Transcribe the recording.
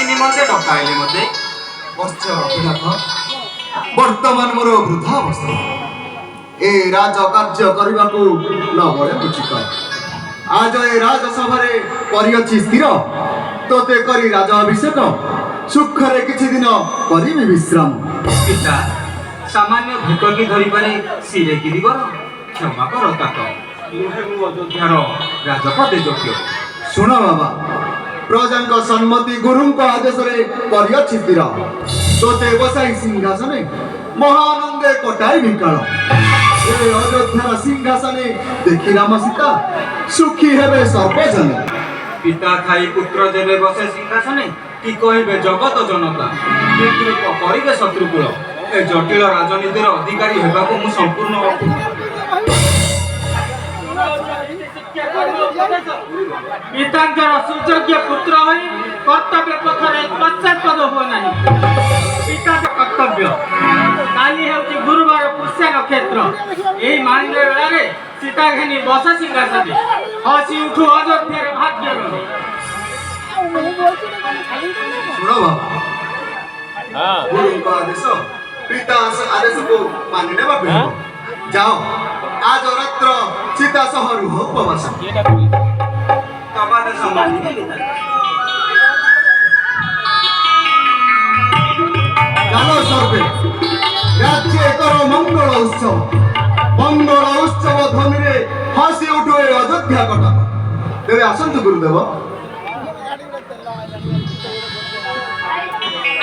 ନିମନ୍ତେ ଡକାଇଲେ ମୋତେ? ବର୍ତ୍ତମାନ ମୋର ବୃଦ୍ଧା ଅବସ୍ଥା ଏ ରାଜ କାର୍ଯ୍ୟ କରିବାକୁ ନ ବଳେ ଉଚିତ। ଆଜ ଏ ରାଜସଭାରେ କରିଅଛି ସ୍ଥିର ତୋତେ କରି ରାଜ ଅଭିଷେକ ସୁଖରେ କିଛି ଦିନ କରିବି ବିଶ୍ରାମ। ପିତା ସାମାନ୍ୟ ଭିକକି ଧରିପାରେ ଶିରେ ଗିରିବର କ୍ଷମା କର ତାକ ନୁହେଁ ମୁଁ ଅଯୋଧ୍ୟାର ରାଜପଦେ ଯୋଗ୍ୟ। ଶୁଣ ବାବା, ପ୍ରଜାଙ୍କ ସମ୍ମତି ଗୁରୁଙ୍କ ଆଦେଶରେ କରିଅଛି ସ୍ଥିର ତୋତେ ବସାଇ ସିଂହାସନେ ମହାନନ୍ଦେ କଟାଇବି କାଳ। ଏ ଅଯୋଧ୍ୟାର ସିଂହାସନେ ଦେଖି ରାମ ସୀତା ସୁଖୀ ହେବେ ସର୍ବଜନେ। ପିତା ଥାଇ ପୁତ୍ର ଯେବେ ବସେ ସିଂହାସନେ କି କହିବେ ଜଗତ ଜନତା ବିଦ୍ରୂପ କରିବେ ଶତ୍ରୁକୁଳ। ଏ ଜଟିଳ ରାଜନୀତିର ଅଧିକାରୀ ହେବାକୁ ମୁଁ ସମ୍ପୂର୍ଣ୍ଣ ପିତାଙ୍କର ସୁଯୋଗ୍ୟ ପୁତ୍ର ହୋଇ କର୍ତ୍ତବ୍ୟ ପଥରେ ପଶ୍ଚାତ୍ପଦ ହୁଅ ନାହିଁ। ପିତାଙ୍କ କର୍ତ୍ତବ୍ୟ କାଲି ହେଉଛି ଗୁରୁବାର ପୁଷ୍ୟ ନକ୍ଷତ୍ର। ଏହି ମାନ୍ୟ ବେଳାରେ ସୀତା ଘେନି ବସ ସିଂହାସନେ ହସି ଉଠୁ ଅଯୋଧ୍ୟାର ଭାଗ୍ୟ ରହେ। ଶୁଣ ବାବା, ଗୁରୁଙ୍କ ଆଦେଶ ପିତା ଆଦେଶକୁ ମାନି ନେବାକୁ ହେବ। ଯାଅ ଆଜ ରାତ୍ର ସୀତା ସହ ରୁହ ଉପବାସ। ତବାଦେଶ ମାନିବେ ପିତା। ଚାଲ ସର୍ବେ ରାଜ୍ୟ କର ମଙ୍ଗଳ ଉତ୍ସବ। ମଙ୍ଗଳ ଉତ୍ସବ ଧ୍ୱନିରେ ହସି ଉଠୁ ଏ ଅଯୋଧ୍ୟା କଟକ। ତେବେ ଆସନ୍ତୁ ଗୁରୁଦେବ।